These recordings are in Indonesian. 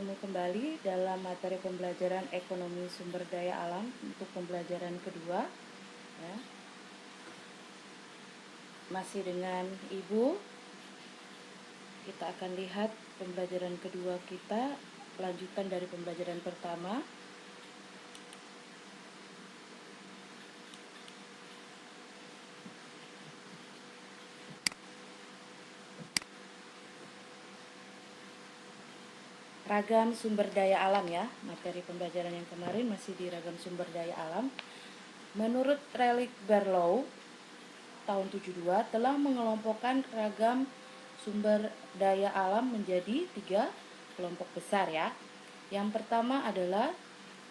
bertemu kembali dalam materi pembelajaran ekonomi sumber daya alam untuk pembelajaran kedua ya. Masih dengan Ibu, kita akan lihat pembelajaran kedua kita, lanjutan dari pembelajaran pertama. Ragam sumber daya alam ya, materi pembelajaran yang kemarin masih di ragam sumber daya alam. Menurut Relic Barlow tahun 72 telah mengelompokkan ragam sumber daya alam menjadi 3 kelompok besar ya. Yang pertama adalah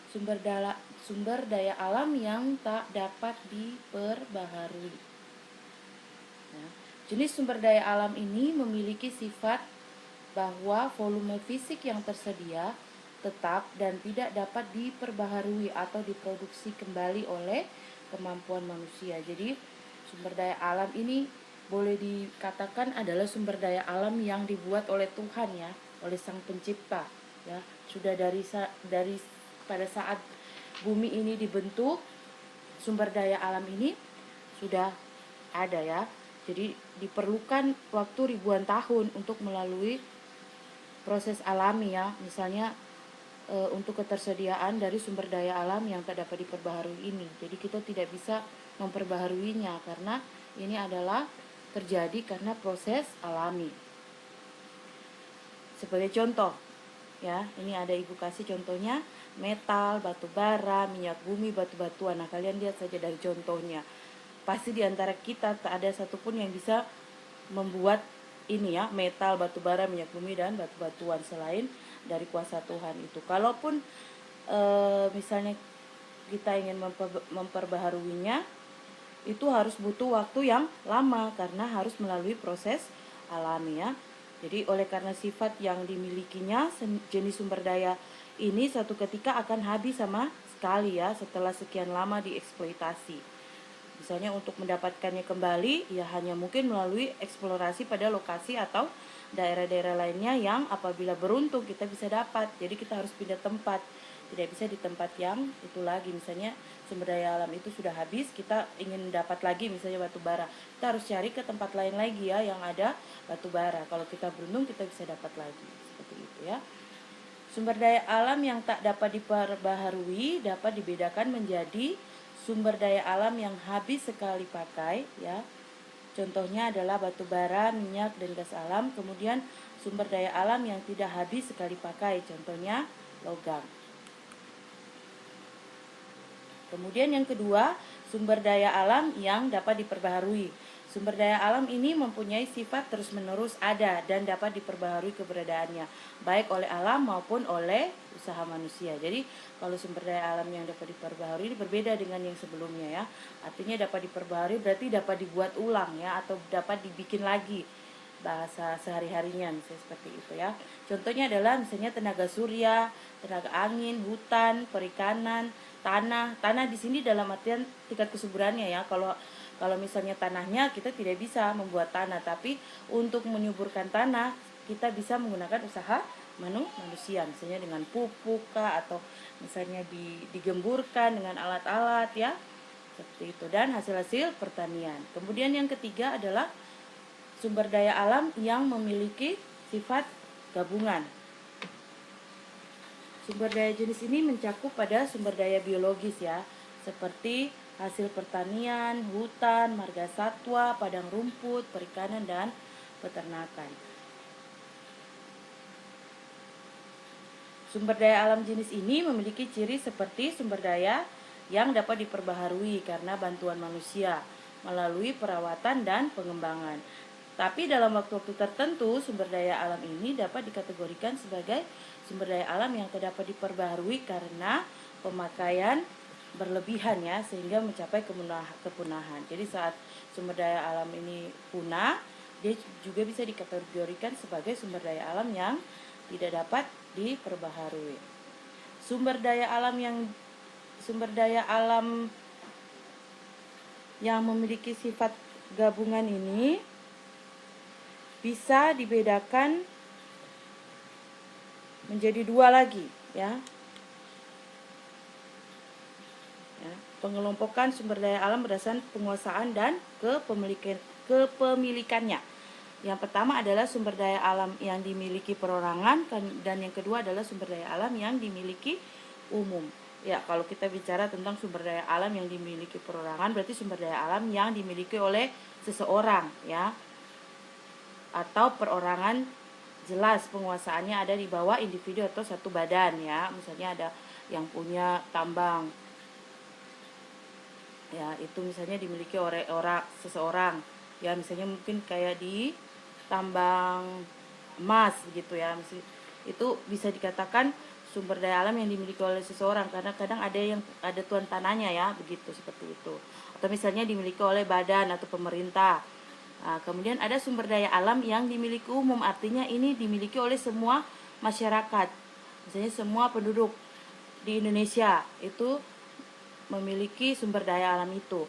sumber daya alam yang tak dapat diperbaharui. Nah, jenis sumber daya alam ini memiliki sifat bahwa volume fisik yang tersedia tetap dan tidak dapat diperbaharui atau diproduksi kembali oleh kemampuan manusia. Jadi sumber daya alam ini boleh dikatakan adalah sumber daya alam yang dibuat oleh Tuhan ya, oleh Sang Pencipta ya. Sudah dari pada saat bumi ini dibentuk, sumber daya alam ini sudah ada ya. Jadi diperlukan waktu ribuan tahun untuk melalui proses alami ya, misalnya untuk ketersediaan dari sumber daya alam yang tak dapat diperbaharui ini. Jadi kita tidak bisa memperbaharuinya karena ini adalah terjadi karena proses alami. Sebagai contoh ya, ini ada Ibu kasih contohnya metal, batu bara, minyak bumi, batu-batuan. Nah, kalian lihat saja dari contohnya. Pasti di antara kita tak ada satupun yang bisa membuat ini ya, metal, batu bara, minyak bumi dan batu-batuan selain dari kuasa Tuhan itu. Kalaupun misalnya kita ingin memperbaharuinya, itu harus butuh waktu yang lama karena harus melalui proses alami ya. Jadi oleh karena sifat yang dimilikinya, jenis sumber daya ini suatu ketika akan habis sama sekali ya setelah sekian lama dieksploitasi. Misalnya untuk mendapatkannya kembali ya hanya mungkin melalui eksplorasi pada lokasi atau daerah-daerah lainnya yang apabila beruntung kita bisa dapat. Jadi kita harus pindah tempat, tidak bisa di tempat yang itu lagi. Misalnya sumber daya alam itu sudah habis, kita ingin dapat lagi misalnya batu bara, kita harus cari ke tempat lain lagi ya yang ada batu bara. Kalau kita beruntung kita bisa dapat lagi, seperti itu ya. Sumber daya alam yang tak dapat diperbaharui dapat dibedakan menjadi sumber daya alam yang habis sekali pakai ya. Contohnya adalah batu bara, minyak, dan gas alam. Kemudian sumber daya alam yang tidak habis sekali pakai, contohnya logam. Kemudian yang kedua, sumber daya alam yang dapat diperbaharui. Sumber daya alam ini mempunyai sifat terus-menerus ada dan dapat diperbaharui keberadaannya, baik oleh alam maupun oleh usaha manusia. Jadi kalau sumber daya alam yang dapat diperbaharui ini berbeda dengan yang sebelumnya ya. Artinya dapat diperbaharui berarti dapat dibuat ulang ya, atau dapat dibikin lagi bahasa sehari-harinya misalnya seperti itu ya. Contohnya adalah misalnya tenaga surya, tenaga angin, hutan, perikanan, tanah di sini dalam artian tingkat kesuburannya ya. Kalau misalnya tanahnya kita tidak bisa membuat tanah, tapi untuk menyuburkan tanah kita bisa menggunakan usaha manusia, misalnya dengan pupuk atau misalnya digemburkan dengan alat-alat ya, seperti itu, dan hasil-hasil pertanian. Kemudian yang ketiga adalah sumber daya alam yang memiliki sifat gabungan. Sumber daya jenis ini mencakup pada sumber daya biologis ya, seperti hasil pertanian, hutan, marga satwa, padang rumput, perikanan, dan peternakan. Sumber daya alam jenis ini memiliki ciri seperti sumber daya yang dapat diperbaharui karena bantuan manusia melalui perawatan dan pengembangan. Tapi dalam waktu-waktu tertentu, sumber daya alam ini dapat dikategorikan sebagai sumber daya alam yang tidak dapat diperbaharui karena pemakaian berlebihan ya, sehingga mencapai kepunahan. Jadi saat sumber daya alam ini punah, dia juga bisa dikategorikan sebagai sumber daya alam yang tidak dapat diperbaharui. Sumber daya alam yang memiliki sifat gabungan ini bisa dibedakan menjadi dua lagi, ya. Pengelompokan sumber daya alam berdasarkan penguasaan dan kepemilikannya. Yang pertama adalah sumber daya alam yang dimiliki perorangan, dan yang kedua adalah sumber daya alam yang dimiliki umum. Ya, kalau kita bicara tentang sumber daya alam yang dimiliki perorangan, berarti sumber daya alam yang dimiliki oleh seseorang, ya, atau perorangan. Jelas penguasaannya ada di bawah individu atau satu badan, ya. Misalnya ada yang punya tambang, ya, itu misalnya dimiliki oleh seseorang, ya, misalnya mungkin kayak di tambang emas gitu, ya. Itu bisa dikatakan sumber daya alam yang dimiliki oleh seseorang, karena kadang ada tuan tanahnya, ya, begitu, seperti itu. Atau misalnya dimiliki oleh badan atau pemerintah. Nah, kemudian ada sumber daya alam yang dimiliki umum, artinya ini dimiliki oleh semua masyarakat. Misalnya semua penduduk di Indonesia itu memiliki sumber daya alam itu.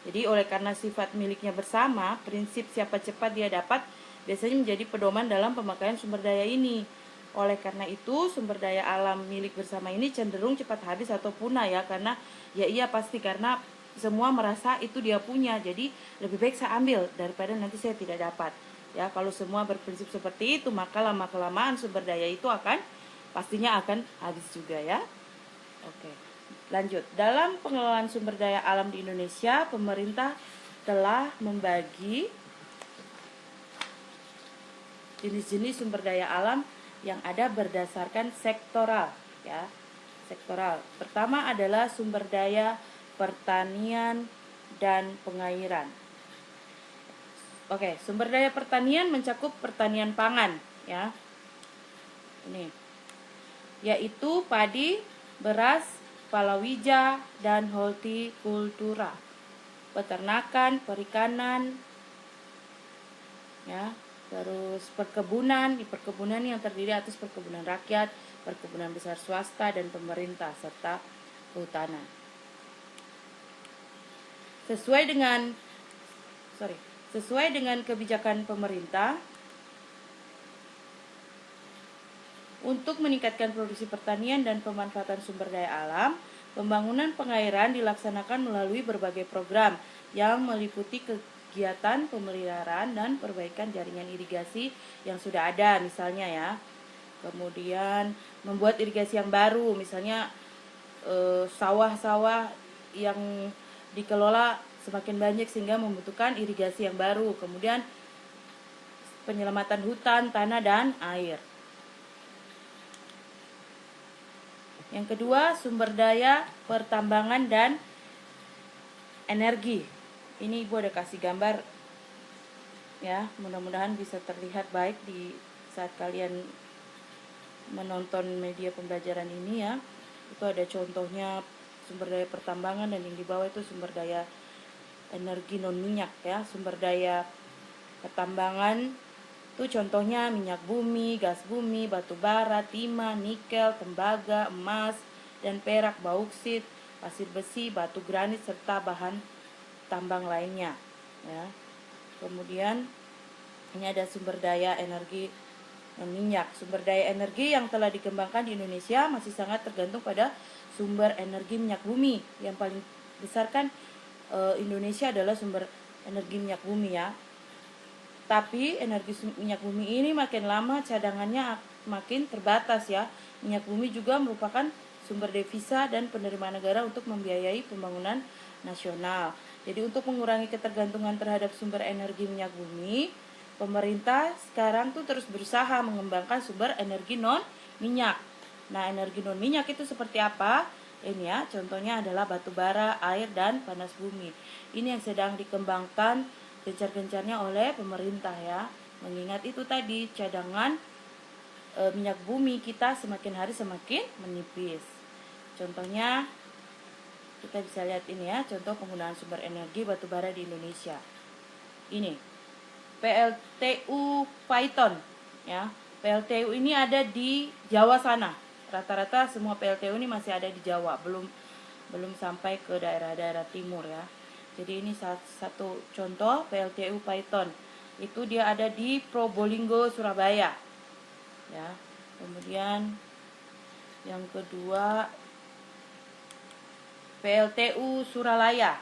Jadi oleh karena sifat miliknya bersama, prinsip siapa cepat dia dapat biasanya menjadi pedoman dalam pemakaian sumber daya ini. Oleh karena itu, sumber daya alam milik bersama ini cenderung cepat habis atau punah, ya, karena ya iya pasti, karena semua merasa itu dia punya. Jadi lebih baik saya ambil daripada nanti saya tidak dapat. Ya, kalau semua berprinsip seperti itu, maka lama-kelamaan sumber daya itu pastinya akan habis juga, ya. Oke. Lanjut. Dalam pengelolaan sumber daya alam di Indonesia, pemerintah telah membagi jenis-jenis sumber daya alam yang ada berdasarkan sektoral, ya. Sektoral. Pertama adalah sumber daya pertanian dan pengairan. Oke, sumber daya pertanian mencakup pertanian pangan, ya. Ini yaitu padi, beras, palawija, dan hortikultura. Peternakan, perikanan, ya. Terus perkebunan, di perkebunan yang terdiri atas perkebunan rakyat, perkebunan besar swasta dan pemerintah, serta kehutanan. Sesuai dengan kebijakan pemerintah untuk meningkatkan produksi pertanian dan pemanfaatan sumber daya alam, pembangunan pengairan dilaksanakan melalui berbagai program yang meliputi kegiatan pemeliharaan dan perbaikan jaringan irigasi yang sudah ada, misalnya, ya. Kemudian membuat irigasi yang baru, misalnya sawah-sawah yang dikelola semakin banyak sehingga membutuhkan irigasi yang baru. Kemudian penyelamatan hutan, tanah, dan air. Yang kedua, sumber daya pertambangan dan energi. Ini Ibu ada kasih gambar, ya, mudah-mudahan bisa terlihat baik di saat kalian menonton media pembelajaran ini, ya. Itu ada contohnya sumber daya pertambangan, dan yang di bawah itu sumber daya energi non minyak, ya. Sumber daya pertambangan itu contohnya minyak bumi, gas bumi, batu bara, timah, nikel, tembaga, emas dan perak, bauksit, pasir besi, batu granit serta bahan tambang lainnya, ya. Kemudian ini ada sumber daya energi minyak. Sumber daya energi yang telah dikembangkan di Indonesia masih sangat tergantung pada sumber energi minyak bumi. Yang paling besar kan Indonesia adalah sumber energi minyak bumi, ya. Tapi energi minyak bumi ini makin lama cadangannya makin terbatas, ya. Minyak bumi juga merupakan sumber devisa dan penerimaan negara untuk membiayai pembangunan nasional. Jadi untuk mengurangi ketergantungan terhadap sumber energi minyak bumi, pemerintah sekarang tuh terus berusaha mengembangkan sumber energi non minyak. Nah, energi non minyak itu seperti apa? Ini, ya, contohnya adalah batu bara, air, dan panas bumi. Ini yang sedang dikembangkan gencar-gencarnya oleh pemerintah, ya. Mengingat itu tadi, cadangan minyak bumi kita semakin hari semakin menipis. Contohnya kita bisa lihat ini, ya, contoh penggunaan sumber energi batu bara di Indonesia. Ini PLTU Python, ya. PLTU ini ada di Jawa sana. Rata-rata semua PLTU ini masih ada di Jawa, belum sampai ke daerah-daerah timur, ya. Jadi ini satu contoh PLTU Python. Itu dia ada di Probolinggo, Surabaya. ya. Kemudian yang kedua PLTU Suralaya.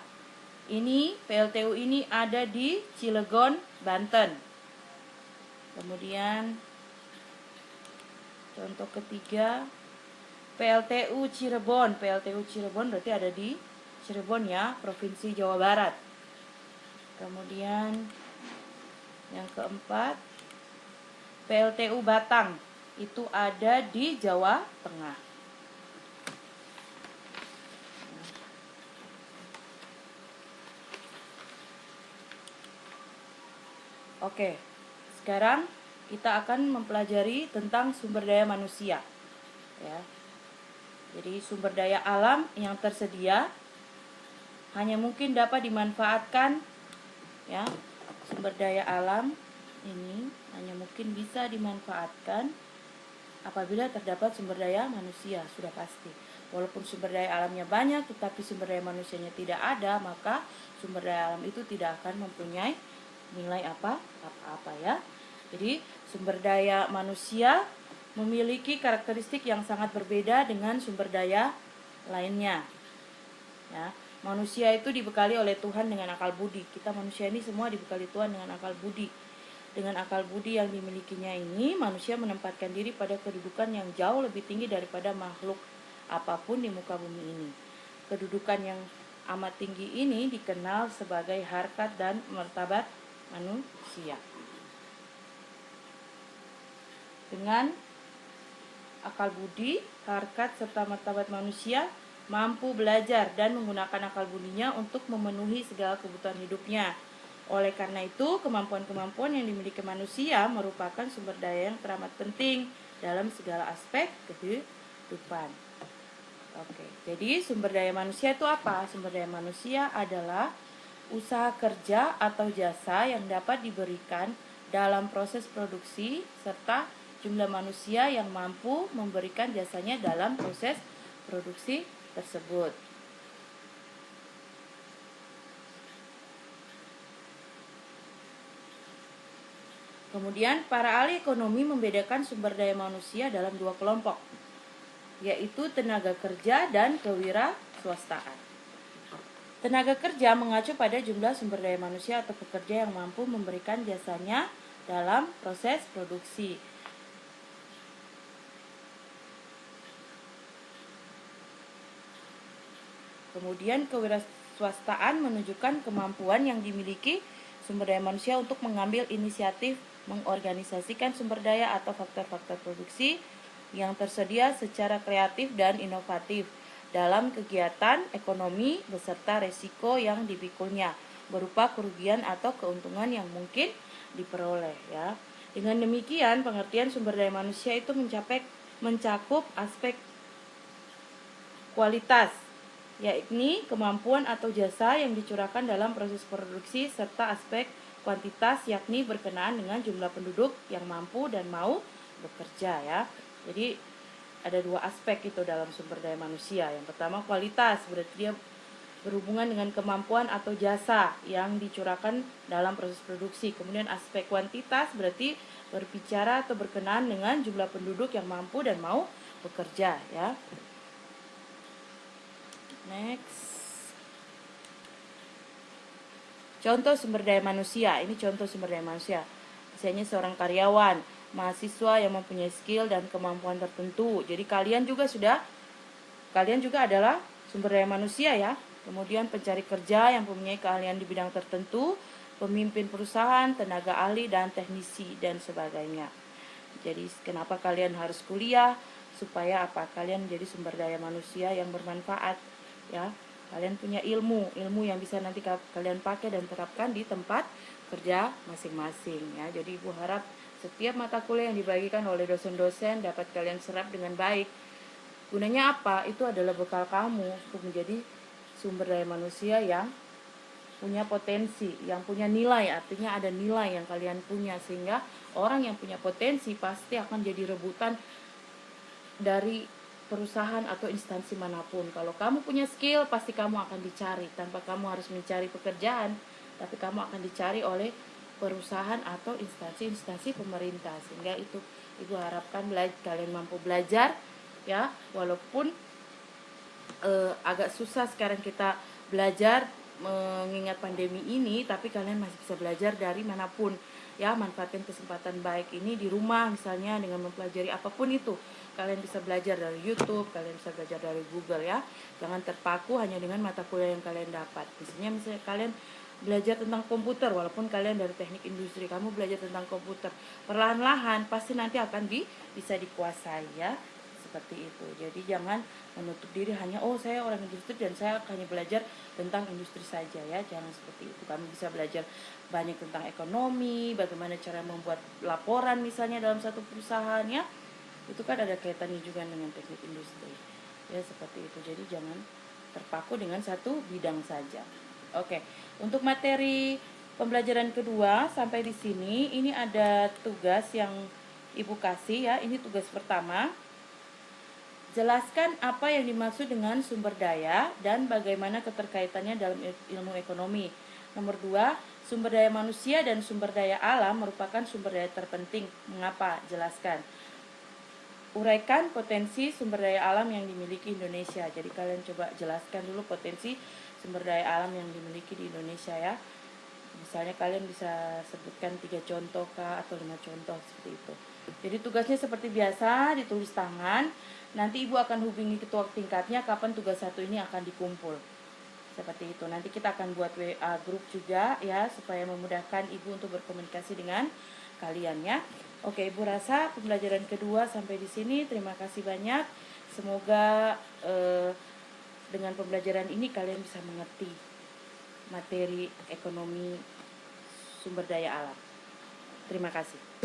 Ini PLTU ini ada di Cilegon, Banten. Kemudian contoh ketiga PLTU Cirebon. PLTU Cirebon berarti ada di Cirebon ya, Provinsi Jawa Barat. Kemudian yang keempat PLTU Batang. Itu ada di Jawa Tengah. Oke, sekarang kita akan mempelajari tentang sumber daya manusia. Ya. Jadi sumber daya alam yang tersedia hanya mungkin dapat dimanfaatkan, ya. Sumber daya alam ini hanya mungkin bisa dimanfaatkan apabila terdapat sumber daya manusia, sudah pasti. Walaupun sumber daya alamnya banyak tetapi sumber daya manusianya tidak ada, maka sumber daya alam itu tidak akan mempunyai nilai apa-apa ya. Jadi sumber daya manusia memiliki karakteristik yang sangat berbeda dengan sumber daya lainnya. Ya, manusia itu dibekali oleh Tuhan dengan akal budi. Kita manusia ini semua dibekali Tuhan dengan akal budi. Dengan akal budi yang dimilikinya ini, manusia menempatkan diri pada kedudukan yang jauh lebih tinggi daripada makhluk apapun di muka bumi ini. Kedudukan yang amat tinggi ini dikenal sebagai harkat dan martabat manusia. Dengan akal budi, harkat, serta martabat manusia mampu belajar dan menggunakan akal budinya untuk memenuhi segala kebutuhan hidupnya. Oleh karena itu, kemampuan-kemampuan yang dimiliki manusia merupakan sumber daya yang teramat penting dalam segala aspek kehidupan. Oke, jadi sumber daya manusia itu apa? Sumber daya manusia adalah usaha kerja atau jasa yang dapat diberikan dalam proses produksi serta jumlah manusia yang mampu memberikan jasanya dalam proses produksi tersebut. Kemudian para ahli ekonomi membedakan sumber daya manusia dalam dua kelompok, yaitu tenaga kerja dan kewirausahaan. Tenaga kerja mengacu pada jumlah sumber daya manusia atau pekerja yang mampu memberikan jasanya dalam proses produksi. Kemudian kewirausahaan menunjukkan kemampuan yang dimiliki sumber daya manusia untuk mengambil inisiatif mengorganisasikan sumber daya atau faktor-faktor produksi yang tersedia secara kreatif dan inovatif dalam kegiatan ekonomi beserta resiko yang dipikulnya berupa kerugian atau keuntungan yang mungkin diperoleh ya. Dengan demikian, pengertian sumber daya manusia itu mencakup aspek kualitas, yakni kemampuan atau jasa yang dicurahkan dalam proses produksi, serta aspek kuantitas, yakni berkenaan dengan jumlah penduduk yang mampu dan mau bekerja ya. Jadi ada dua aspek itu dalam sumber daya manusia. Yang pertama kualitas, berarti dia berhubungan dengan kemampuan atau jasa yang dicurahkan dalam proses produksi. Kemudian aspek kuantitas berarti berbicara atau berkenaan dengan jumlah penduduk yang mampu dan mau bekerja ya. Next. Contoh sumber daya manusia. Ini contoh sumber daya manusia. Misalnya seorang karyawan, mahasiswa yang mempunyai skill dan kemampuan tertentu. Jadi kalian juga adalah sumber daya manusia ya. Kemudian pencari kerja yang mempunyai keahlian di bidang tertentu, pemimpin perusahaan, tenaga ahli dan teknisi dan sebagainya. Jadi kenapa kalian harus kuliah? Supaya apa? Kalian menjadi sumber daya manusia yang bermanfaat ya. Kalian punya ilmu yang bisa nanti kalian pakai dan terapkan di tempat kerja masing-masing ya. Jadi Ibu harap setiap mata kuliah yang dibagikan oleh dosen-dosen dapat kalian serap dengan baik. Gunanya apa? Itu adalah bekal kamu untuk menjadi sumber daya manusia yang punya potensi, yang punya nilai. Artinya ada nilai yang kalian punya, sehingga orang yang punya potensi pasti akan jadi rebutan dari perusahaan atau instansi manapun. Kalau kamu punya skill, pasti kamu akan dicari tanpa kamu harus mencari pekerjaan, tapi kamu akan dicari oleh perusahaan atau instansi-instansi pemerintah, sehingga itu Ibu harapkan kalian mampu belajar ya, walaupun agak susah sekarang kita belajar mengingat pandemi ini, tapi kalian masih bisa belajar dari manapun ya. Manfaatkan kesempatan baik ini di rumah, misalnya dengan mempelajari apapun itu. Kalian bisa belajar dari YouTube, kalian bisa belajar dari Google ya. Jangan terpaku hanya dengan mata kuliah yang kalian dapat. Misalnya kalian belajar tentang komputer, walaupun kalian dari teknik industri, kamu belajar tentang komputer, perlahan-lahan pasti nanti akan bisa dikuasai ya, seperti itu. Jadi jangan menutup diri hanya saya orang industri dan saya hanya belajar tentang industri saja ya, jangan seperti itu. Kamu bisa belajar banyak tentang ekonomi, bagaimana cara membuat laporan misalnya dalam satu perusahaan ya, itu kan ada kaitannya juga dengan teknik industri ya, seperti itu. Jadi jangan terpaku dengan satu bidang saja. Oke, untuk materi pembelajaran kedua sampai di sini, ini ada tugas yang Ibu kasih ya. Ini tugas pertama. Jelaskan apa yang dimaksud dengan sumber daya dan bagaimana keterkaitannya dalam ilmu ekonomi. Nomor 2, sumber daya manusia dan sumber daya alam merupakan sumber daya terpenting. Mengapa? Jelaskan. Uraikan potensi sumber daya alam yang dimiliki Indonesia. Jadi kalian coba jelaskan dulu potensi sumber daya alam yang dimiliki di Indonesia ya. Misalnya kalian bisa sebutkan 3 contoh kah, atau 5 contoh seperti itu. Jadi tugasnya seperti biasa, ditulis tangan. Nanti ibu akan hubungi ketua tingkatnya kapan tugas satu ini akan dikumpul. Seperti itu. Nanti kita akan buat WA grup juga ya, supaya memudahkan ibu untuk berkomunikasi dengan kalian ya. Oke, ibu rasa pembelajaran kedua sampai di sini. Terima kasih banyak. Semoga dengan pembelajaran ini kalian bisa mengerti materi ekonomi sumber daya alam. Terima kasih.